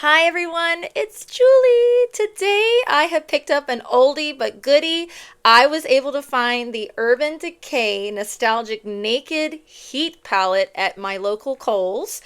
Hi everyone, it's Julie. Today I have picked up an oldie but goodie. I was able to find the Urban Decay Nostalgic Naked Heat palette at my local Kohls.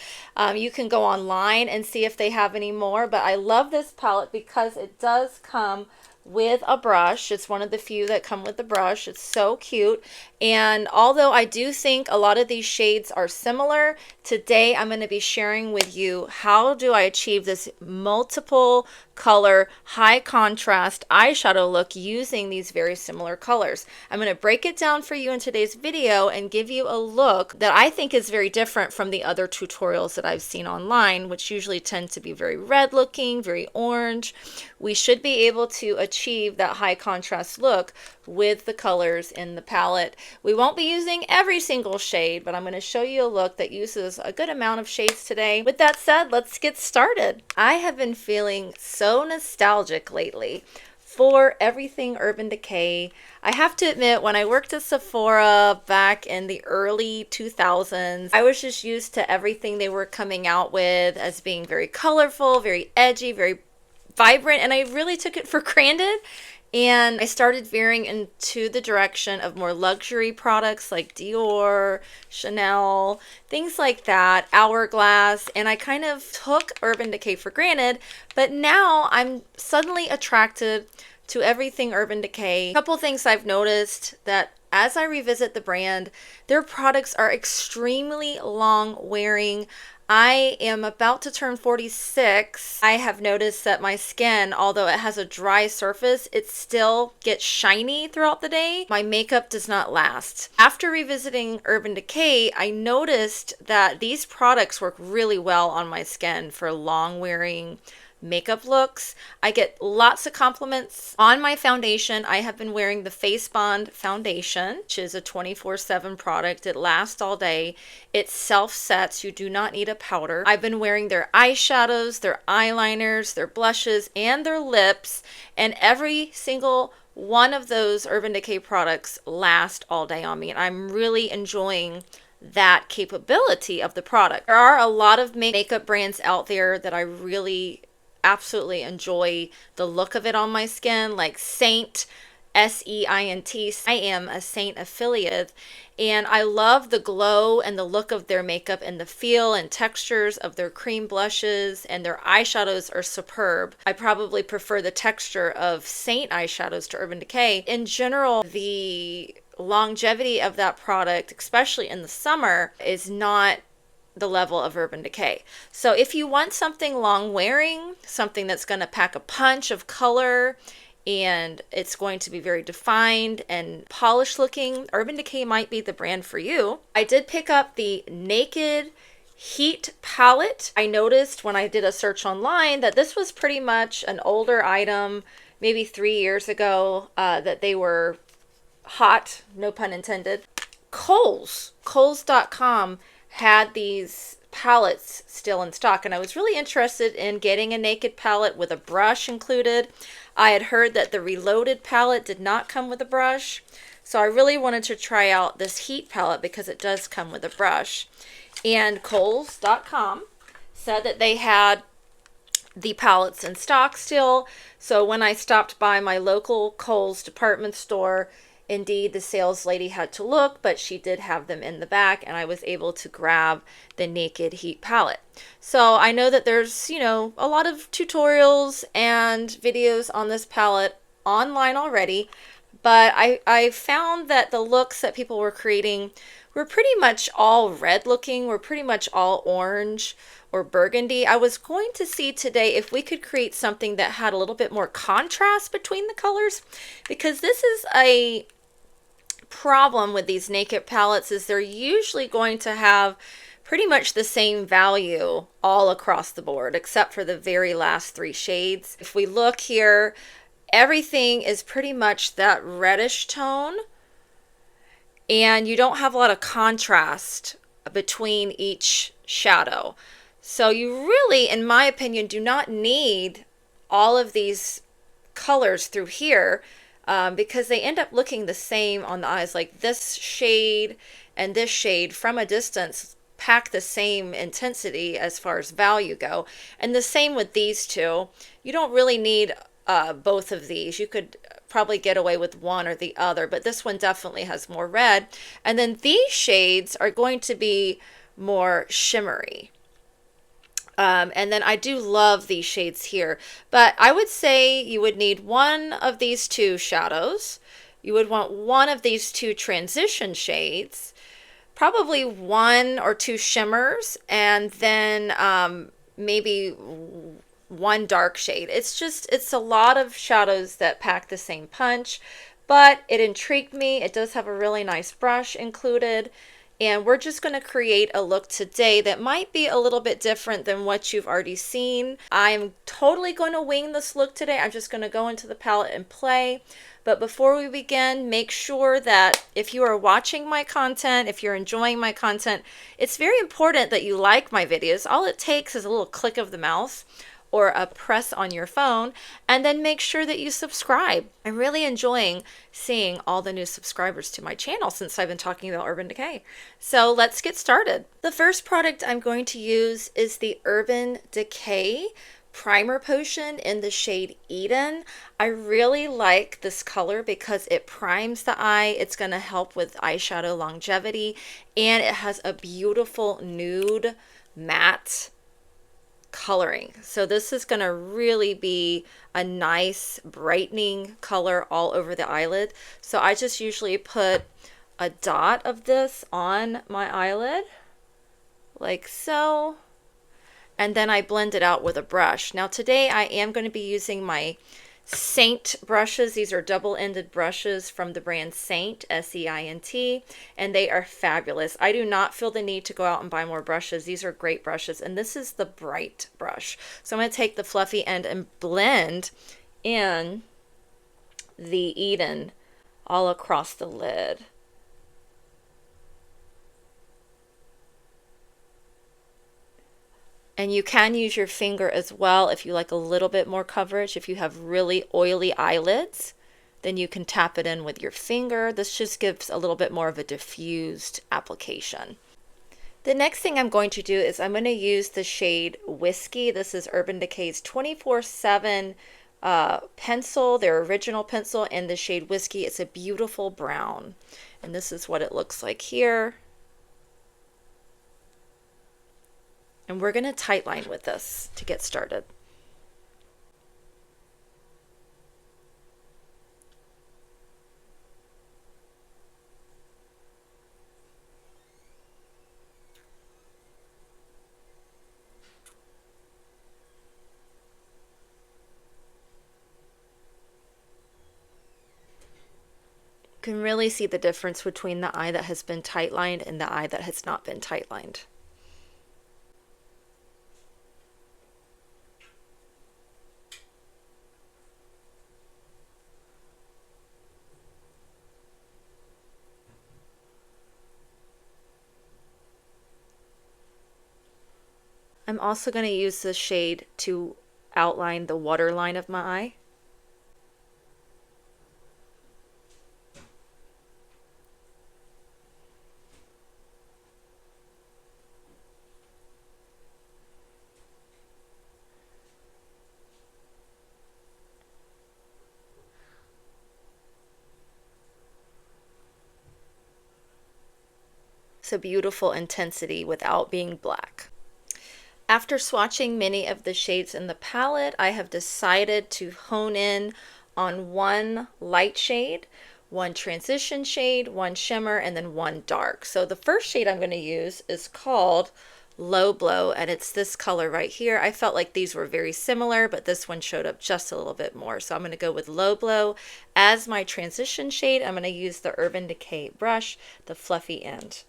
You can go online and see if they have any more, but I love this palette because it does come with a brush. It's one of the few that come with the brush. It's so cute. And although I do think a lot of these shades are similar, today I'm going to be sharing with you how do I achieve this multiple color, high contrast eyeshadow look using these very similar colors. I'm going to break it down for you in today's video and give you a look that I think is very different from the other tutorials that I've seen online, which usually tend to be very red looking, very orange. We should be able to achieve that high contrast look with the colors in the palette. We won't be using every single shade, but I'm going to show you a look that uses a good amount of shades today. With that said, let's get started. I have been feeling so nostalgic lately for everything Urban Decay. I have to admit, when I worked at Sephora back in the early 2000s, I was just used to everything they were coming out with as being very colorful, very edgy, very vibrant, and I really took it for granted. And I started veering into the direction of more luxury products like Dior, Chanel, things like that, Hourglass, and I kind of took Urban Decay for granted, but now I'm suddenly attracted to everything Urban Decay. A couple things I've noticed that as I revisit the brand, their products are extremely long wearing. I am about to turn 46. I have noticed that my skin, although it has a dry surface, it still gets shiny throughout the day. My makeup does not last. After revisiting Urban Decay, I noticed that these products work really well on my skin for long wearing makeup looks. I get lots of compliments on my foundation. I have been wearing the Face Bond foundation, which is a 24/7 product. It lasts all day. It self-sets. You do not need a powder. I've been wearing their eyeshadows, their eyeliners, their blushes, and their lips, and every single one of those Urban Decay products last all day on me, and I'm really enjoying that capability of the product. There are a lot of makeup brands out there that I really absolutely enjoy the look of it on my skin, like Saint, S-E-I-N-T. I am a Saint affiliate, and I love the glow and the look of their makeup and the feel and textures of their cream blushes, and their eyeshadows are superb. I probably prefer the texture of Saint eyeshadows to Urban Decay. In general, the longevity of that product, especially in the summer, is not the level of Urban Decay. So if you want something long wearing, something that's going to pack a punch of color, and it's going to be very defined and polished looking, Urban Decay might be the brand for you. I did pick up the Naked Heat palette. I noticed when I did a search online that this was pretty much an older item, maybe 3 years ago, that they were hot, no pun intended. Kohls.com had these palettes still in stock, and I was really interested in getting a naked palette with a brush included. I had heard that the Reloaded palette did not come with a brush, so I really wanted to try out this Heat palette because it does come with a brush. And Kohls.com said that they had the palettes in stock still, so when I stopped by my local Kohls department store, indeed, the sales lady had to look, but she did have them in the back, and I was able to grab the Naked Heat palette. So I know that there's, a lot of tutorials and videos on this palette online already, but I found that the looks that people were creating were pretty much all red looking, were pretty much all orange or burgundy. I was going to see today if we could create something that had a little bit more contrast between the colors, because this is a problem with these naked palettes, is they're usually going to have pretty much the same value all across the board, except for the very last 3 shades. If we look here, everything is pretty much that reddish tone, and you don't have a lot of contrast between each shadow. So you really, in my opinion, do not need all of these colors through here, because they end up looking the same on the eyes. Like this shade and this shade from a distance pack the same intensity as far as value go. And the same with these two. You don't really need both of these. You could probably get away with one or the other, but this one definitely has more red. And then these shades are going to be more shimmery. And then I do love these shades here, but I would say you would need one of these two shadows. You would want one of these two transition shades, probably one or two shimmers, and then maybe one dark shade. It's a lot of shadows that pack the same punch, but it intrigued me. It does have a really nice brush included. And we're just going to create a look today that might be a little bit different than what you've already seen. I'm totally going to wing this look today. I'm just going to go into the palette and play. But before we begin, make sure that if you are watching my content, if you're enjoying my content, it's very important that you like my videos. All it takes is a little click of the mouse or a press on your phone, and then make sure that you subscribe. I'm really enjoying seeing all the new subscribers to my channel since I've been talking about Urban Decay. So let's get started. The first product I'm going to use is the Urban Decay Primer Potion in the shade Eden. I really like this color because it primes the eye. It's going to help with eyeshadow longevity, and it has a beautiful nude matte coloring. So this is going to really be a nice brightening color all over the eyelid. So I just usually put a dot of this on my eyelid like so, and then I blend it out with a brush. Now today I am going to be using my Saint brushes. These are double-ended brushes from the brand Saint, S-E-I-N-T, and they are fabulous. I do not feel the need to go out and buy more brushes. These are great brushes, and this is the bright brush. So I'm going to take the fluffy end and blend in the Eden all across the lid. And you can use your finger as well if you like a little bit more coverage. If you have really oily eyelids, then you can tap it in with your finger. This just gives a little bit more of a diffused application. The next thing I'm going to do is I'm going to use the shade Whiskey. This is Urban Decay's 24/7 pencil, their original pencil, in the shade Whiskey. It's a beautiful brown, and this is what it looks like here. And we're going to tightline with this to get started. You can really see the difference between the eye that has been tightlined and the eye that has not been tightlined. I'm also going to use this shade to outline the waterline of my eye. It's a beautiful intensity without being black. After swatching many of the shades in the palette, I have decided to hone in on one light shade, one transition shade, one shimmer, and then one dark. So the first shade I'm going to use is called Low Blow, and it's this color right here. I felt like these were very similar, but this one showed up just a little bit more. So I'm going to go with Low Blow as my transition shade. I'm going to use the Urban Decay brush, the fluffy end.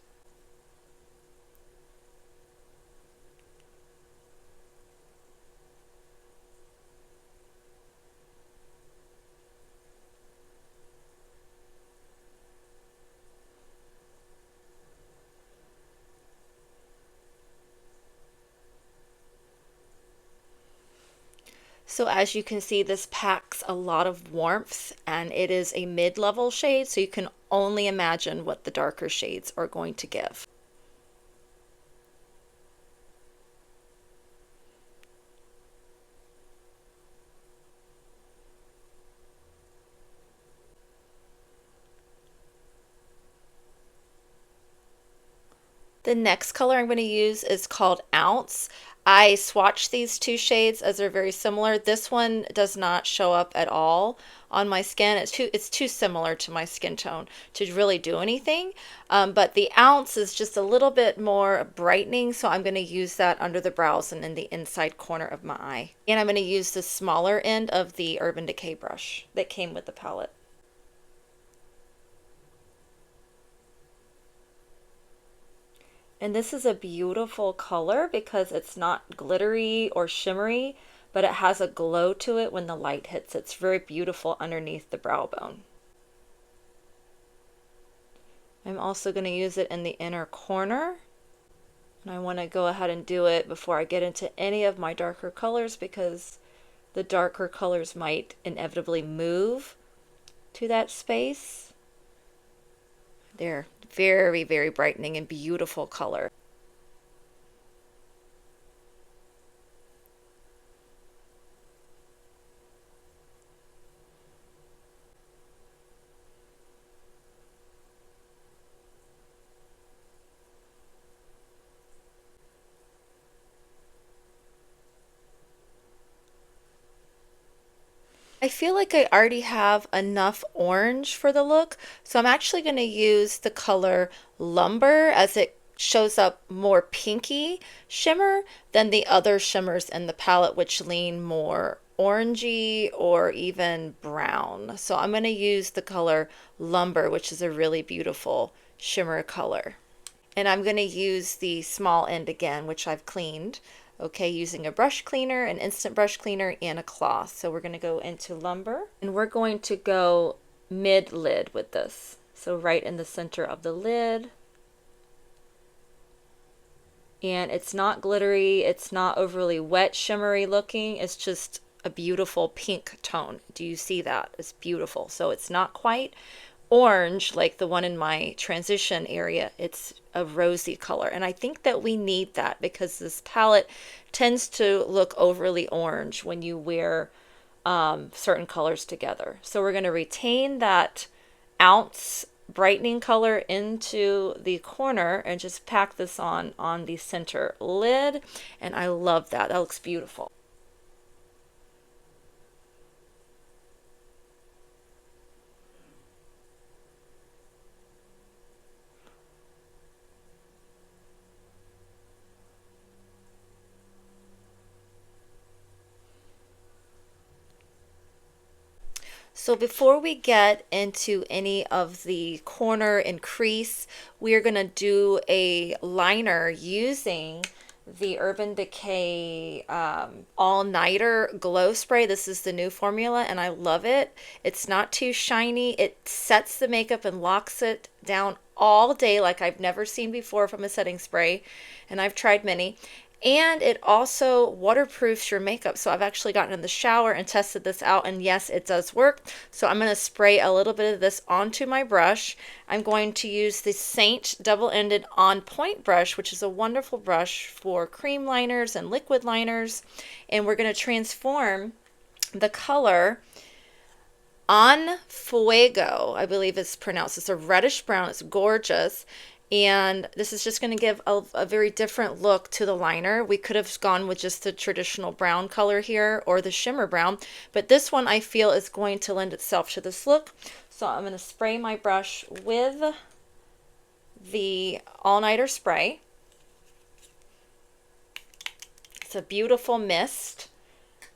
So as you can see, this packs a lot of warmth, and it is a mid-level shade, so you can only imagine what the darker shades are going to give. The next color I'm going to use is called Ounce. I swatched these two shades as they're very similar. This one does not show up at all on my skin. It's too similar to my skin tone to really do anything. But the Ounce is just a little bit more brightening, so I'm going to use that under the brows and in the inside corner of my eye. And I'm going to use the smaller end of the Urban Decay brush that came with the palette. And this is a beautiful color because it's not glittery or shimmery, but it has a glow to it when the light hits. It's very beautiful underneath the brow bone. I'm also going to use it in the inner corner. And I want to go ahead and do it before I get into any of my darker colors because the darker colors might inevitably move to that space. They're very, very brightening and beautiful color. I feel like I already have enough orange for the look, so I'm actually going to use the color Lumber as it shows up more pinky shimmer than the other shimmers in the palette, which lean more orangey or even brown. So I'm going to use the color Lumber, which is a really beautiful shimmer color. And I'm going to use the small end again, which I've cleaned. Okay, using a brush cleaner, an instant brush cleaner, and a cloth. So we're going to go into Lumber, and we're going to go mid-lid with this. So right in the center of the lid. And it's not glittery, it's not overly wet, shimmery looking. It's just a beautiful pink tone. Do you see that? It's beautiful. So it's not quite orange like the one in my transition area. It's a rosy color, and I think that we need that because this palette tends to look overly orange when you wear certain colors together. So we're going to retain that Ounce brightening color into the corner and just pack this on the center lid, and I love that. That looks beautiful. So before we get into any of the corner and crease, we are going to do a liner using the Urban Decay All-Nighter Glow Spray. This is the new formula and I love it. It's not too shiny. It sets the makeup and locks it down all day like I've never seen before from a setting spray, and I've tried many. And it also waterproofs your makeup. So I've actually gotten in the shower and tested this out, and yes, it does work. So I'm going to spray a little bit of this onto my brush. I'm going to use the Saint double-ended on point brush, which is a wonderful brush for cream liners and liquid liners. And we're going to transform the color On Fuego, I believe it's pronounced. It's a reddish brown. It's gorgeous. And this is just going to give a very different look to the liner. We could have gone with just the traditional brown color here or the shimmer brown, but this one I feel is going to lend itself to this look. So I'm going to spray my brush with the all-nighter spray. It's a beautiful mist.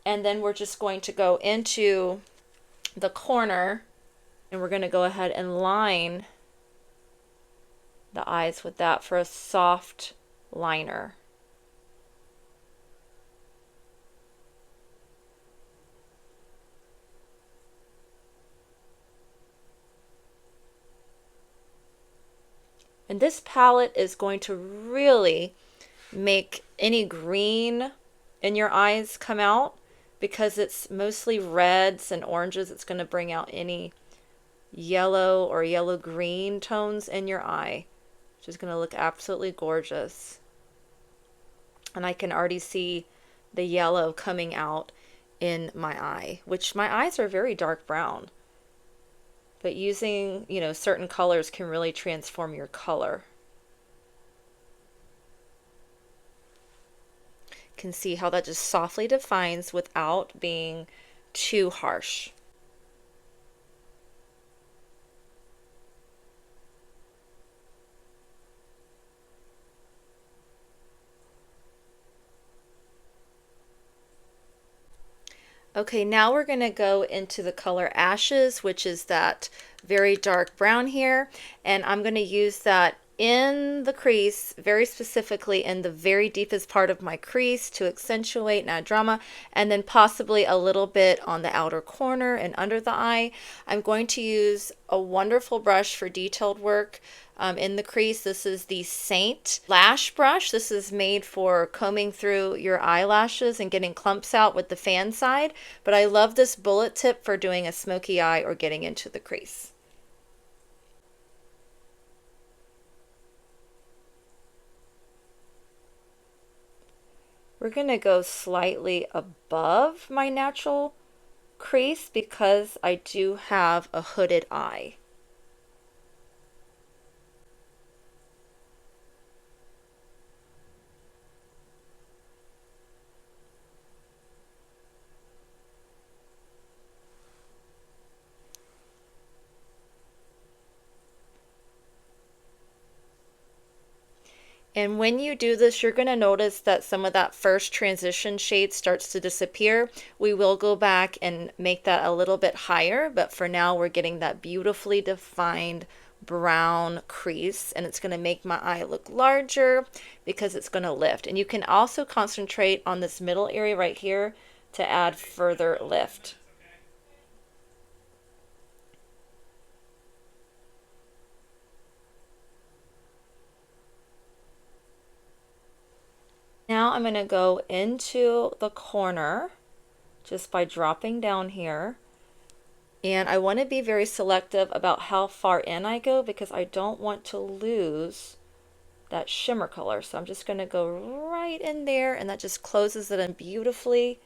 And then we're just going to go into the corner and we're going to go ahead and line the eyes with that for a soft liner. And this palette is going to really make any green in your eyes come out because it's mostly reds and oranges. It's going to bring out any yellow or yellow-green tones in your eye. Which is going to look absolutely gorgeous. And I can already see the yellow coming out in my eye, which my eyes are very dark brown. But using, certain colors can really transform your color. can see how that just softly defines without being too harsh. Okay, now we're going to go into the color Ashes, which is that very dark brown here, and I'm going to use that in the crease, very specifically in the very deepest part of my crease to accentuate and add drama, and then possibly a little bit on the outer corner and under the eye. I'm going to use a wonderful brush for detailed work in the crease. This is the Saint lash brush. This is made for combing through your eyelashes and getting clumps out with the fan side, but I love this bullet tip for doing a smoky eye or getting into the crease. We're going to go slightly above my natural crease because I do have a hooded eye. And when you do this, you're going to notice that some of that first transition shade starts to disappear. We will go back and make that a little bit higher, but for now we're getting that beautifully defined brown crease, and it's going to make my eye look larger because it's going to lift. And you can also concentrate on this middle area right here to add further lift. Now I'm going to go into the corner just by dropping down here. And I want to be very selective about how far in I go because I don't want to lose that shimmer color. So I'm just going to go right in there, and that just closes it in beautifully.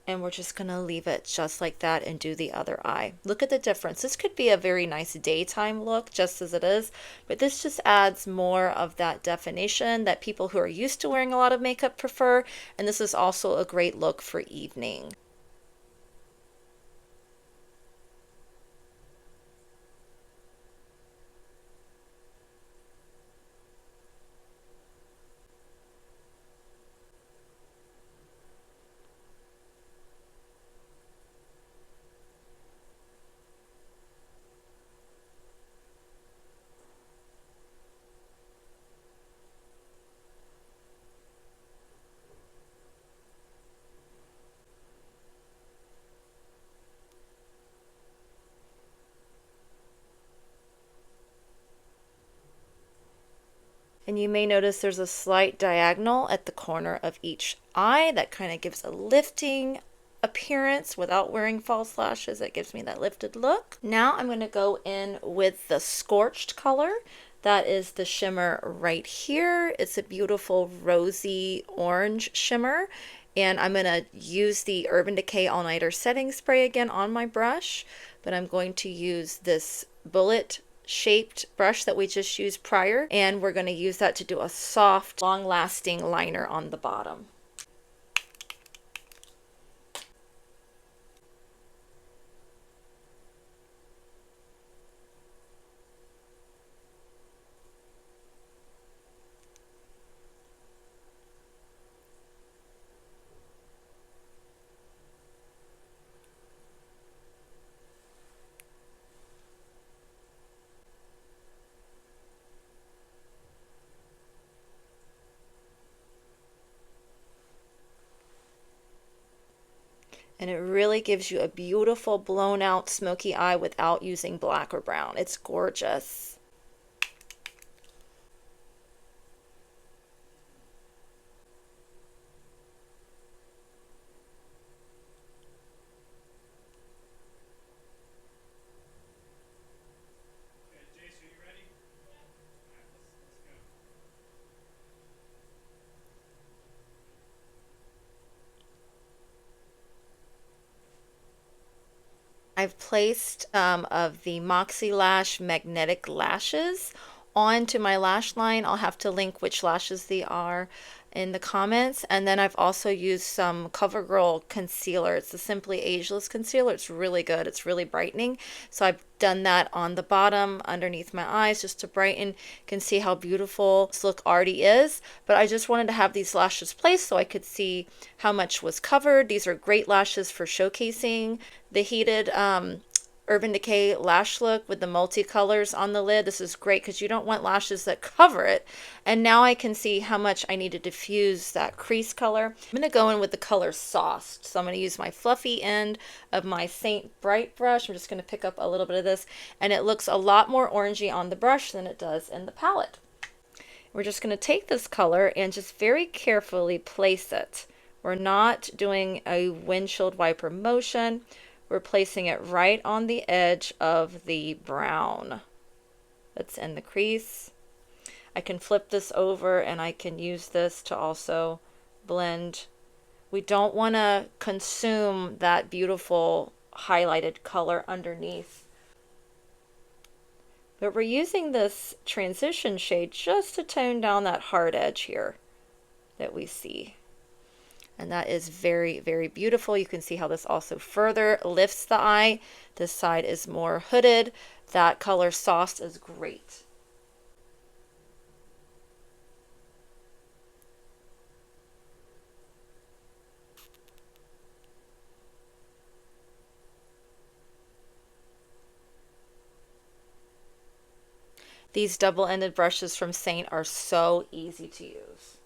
And we're just going to leave it just like that and do the other eye. Look at the difference. This could be a very nice daytime look just as it is, but this just adds more of that definition that people who are used to wearing a lot of makeup prefer, and this is also a great look for evening. And you may notice there's a slight diagonal at the corner of each eye that kind of gives a lifting appearance without wearing false lashes. That gives me that lifted look. Now I'm going to go in with the Scorched color. That is the shimmer right here. It's a beautiful rosy orange shimmer. And I'm going to use the Urban Decay All Nighter setting spray again on my brush, but I'm going to use this bullet shaped brush that we just used prior, and we're going to use that to do a soft, long-lasting liner on the bottom. And it really gives you a beautiful blown out smoky eye without using black or brown. It's gorgeous. I've placed of the Moxie Lash magnetic lashes onto my lash line. I'll have to link which lashes they are. in the comments. And then I've also used some CoverGirl concealer. It's the Simply Ageless concealer. It's really good. It's really brightening. So I've done that on the bottom underneath my eyes just to brighten. You can see how beautiful this look already is. But I just wanted to have these lashes placed so I could see how much was covered. These are great lashes for showcasing the heated Urban Decay lash look with the multicolors on the lid. This is great because you don't want lashes that cover it. And now I can see how much I need to diffuse that crease color. I'm going to go in with the color Sauced. So I'm going to use my fluffy end of my Saint Bright brush. I'm just going to pick up a little bit of this, and it looks a lot more orangey on the brush than it does in the palette. We're just going to take this color and just very carefully place it. We're not doing a windshield wiper motion. We're placing it right on the edge of the brown that's in the crease. I can flip this over and I can use this to also blend. We don't want to consume that beautiful highlighted color underneath. But we're using this transition shade just to tone down that hard edge here that we see. And that is very, very beautiful. You can see how this also further lifts the eye. This side is more hooded. That color Sauced is great. These double-ended brushes from Saint are so easy to use.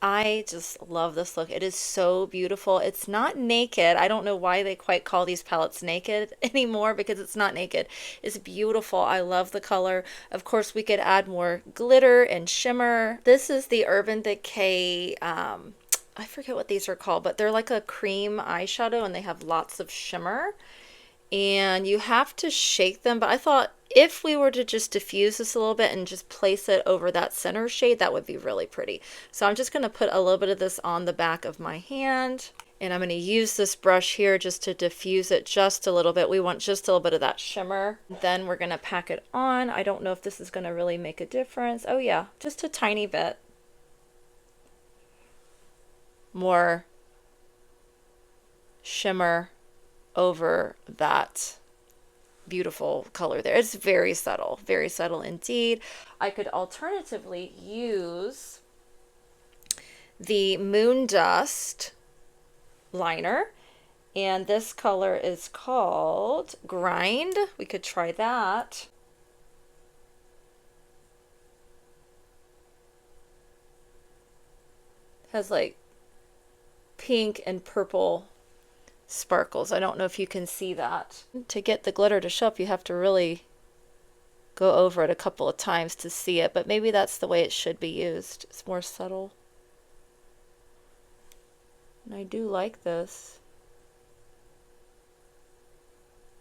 I just love this look. It is so beautiful. It's not naked. I don't know why they quite call these palettes naked anymore, because it's not naked. It's beautiful. I love the color. Of course, we could add more glitter and shimmer. This is the Urban Decay, I forget what these are called, but they're like a cream eyeshadow and they have lots of shimmer. And you have to shake them, but I thought if we were to just diffuse this a little bit and just place it over that center shade, that would be really pretty. So I'm just going to put a little bit of this on the back of my hand, and I'm going to use this brush here just to diffuse it just a little bit. We want just a little bit of that shimmer. Then we're going to pack it on. I don't know if this is going to really make a difference. Oh yeah, just a tiny bit more shimmer over that beautiful color there. It's very subtle indeed. I could alternatively use the Moon Dust liner, and this color is called Grind. We could try that. It has like pink and purple sparkles. I don't know if you can see that. To get the glitter to show up, you have to really go over it a couple of times to see it, but maybe that's the way it should be used. It's more subtle. And I do like this.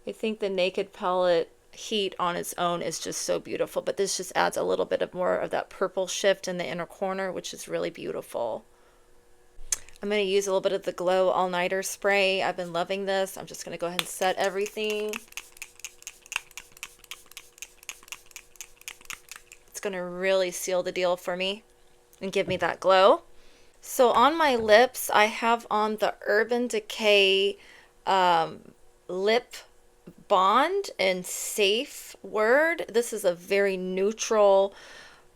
I think the Naked palette Heat on its own is just so beautiful, but this just adds a little bit of more of that purple shift in the inner corner, which is really beautiful. I'm going to use a little bit of the Glow All-Nighter spray. I've been loving this. I'm just going to go ahead and set everything. It's going to really seal the deal for me and give me that glow. So on my lips, I have on the Urban Decay Lip Bond and Safe Word. This is a very neutral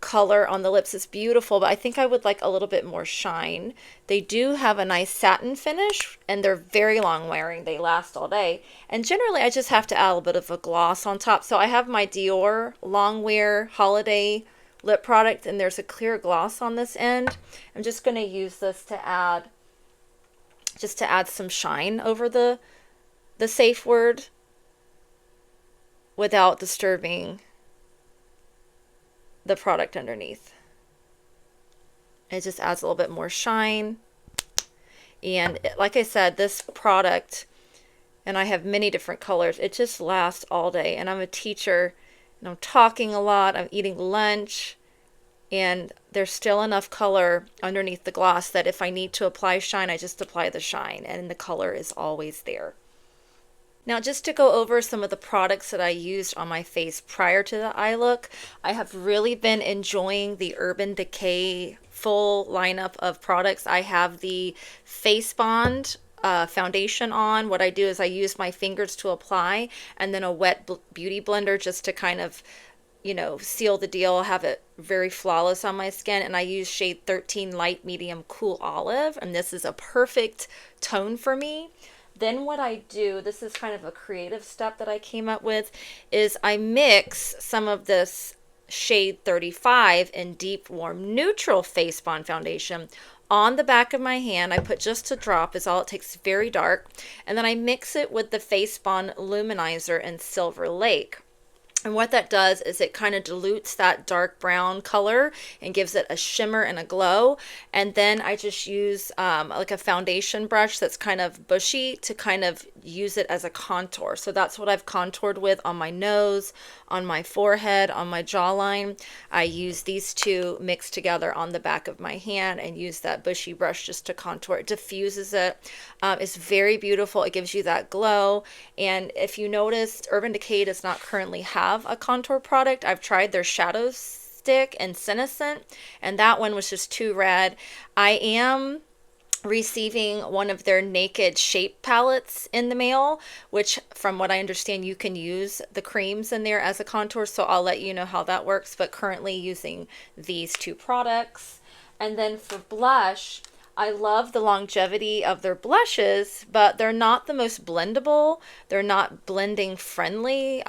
color on the lips. Is beautiful, but I think I would like a little bit more shine. They do have a nice satin finish, and they're very long wearing. They last all day, and generally I just have to add a little bit of a gloss on top. So I have my Dior long wear holiday lip product, and there's a clear gloss on this end. I'm just going to use this to add some shine over the Safe Word without disturbing the product underneath. It just adds a little bit more shine. And like I said, this product, and I have many different colors, it just lasts all day. And I'm a teacher and I'm talking a lot, I'm eating lunch, and there's still enough color underneath the gloss that if I need to apply shine, I just apply the shine, and the color is always there. Now, just to go over some of the products that I used on my face prior to the eye look, I have really been enjoying the Urban Decay full lineup of products. I have the Face Bond foundation on. What I do is I use my fingers to apply, and then a wet beauty blender just to kind of, you know, seal the deal, have it very flawless on my skin. And I use shade 13 Light Medium Cool Olive, and this is a perfect tone for me. Then what I do, this is kind of a creative step that I came up with, is I mix some of this shade 35 in Deep Warm Neutral Face Bond foundation on the back of my hand. I put just a drop, is all it takes, very dark. And then I mix it with the Face Bond Luminizer in Silver Lake. And what that does is it kind of dilutes that dark brown color and gives it a shimmer and a glow. And then I just use like a foundation brush that's kind of bushy to kind of use it as a contour. So that's what I've contoured with on my nose, on my forehead, on my jawline. I use these two mixed together on the back of my hand and use that bushy brush just to contour. It diffuses it. It's very beautiful. It gives you that glow. And if you noticed, Urban Decay does not currently have a contour product. I've tried their shadow stick and senescent, and that one was just too red. I am receiving one of their Naked Shape palettes in the mail, which from what I understand you can use the creams in there as a contour, so I'll let you know how that works, but currently using these two products. And then for blush, I love the longevity of their blushes, but they're not the most blendable. They're not blending friendly.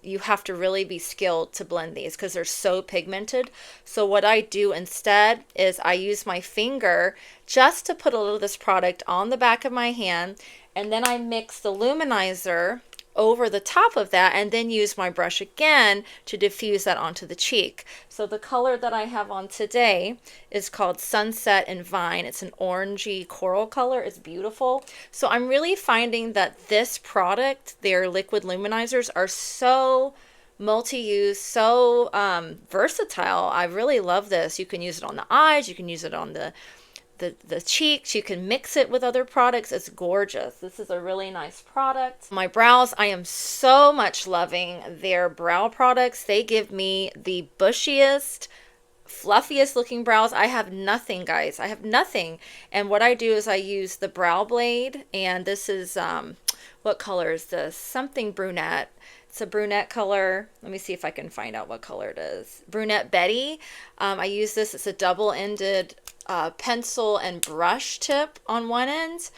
You have to really be skilled to blend these because they're so pigmented. So what I do instead is I use my finger just to put a little of this product on the back of my hand, and then I mix the luminizer over the top of that and then use my brush again to diffuse that onto the cheek. So the color that I have on today is called Sunset and Vine. It's an orangey coral color. It's beautiful. So I'm really finding that this product, their liquid luminizers, are so multi-use, so versatile. I really love this. You can use it on the eyes, you can use it on the cheeks, you can mix it with other products. It's gorgeous. This is a really nice product. My brows, I am so much loving their brow products. They give me the bushiest, fluffiest looking brows. I have nothing, guys. I have nothing. And what I do is I use the brow blade, and this is what color is this? Something brunette. It's a brunette color. Let me see if I can find out what color it is. Brunette Betty. I use this. It's a double-ended pencil and brush tip on one end,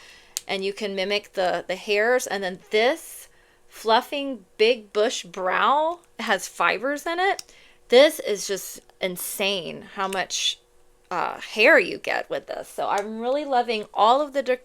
and you can mimic the hairs. And then this fluffing big bush brow has fibers in it. This is just insane how much hair you get with this. So I'm really loving all of the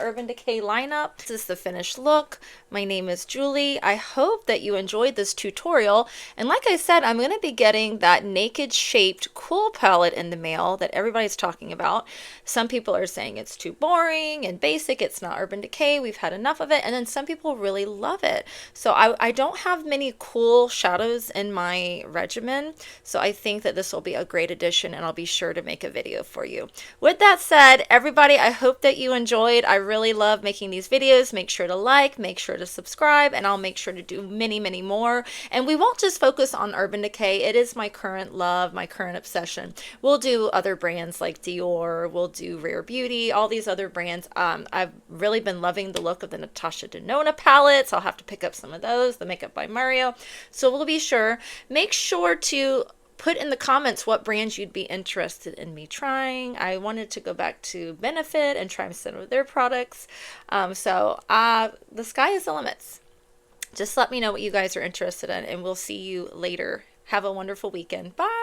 Urban Decay lineup. This is the finished look. My name is Julie. I hope that you enjoyed this tutorial. And like I said, I'm going to be getting that Naked Shaped Cool palette in the mail that everybody's talking about. Some people are saying it's too boring and basic. It's not Urban Decay. We've had enough of it. And then some people really love it. So I don't have many cool shadows in my regimen. So I think that this will be a great addition, and I'll be sure to make a video for you. With that said, everybody, I hope that you enjoyed. I really love making these videos. Make sure to like, make sure to subscribe, and I'll make sure to do many, many more. And we won't just focus on Urban Decay. It is my current love, my current obsession. We'll do other brands like Dior, we'll do Rare Beauty, all these other brands. I've really been loving the look of the Natasha Denona palettes. I'll have to pick up some of those, the Makeup by Mario. So we'll be sure. Make sure to put in the comments what brands you'd be interested in me trying. I wanted to go back to Benefit and try some of their products. The sky is the limits. Just let me know what you guys are interested in, and we'll see you later. Have a wonderful weekend. Bye.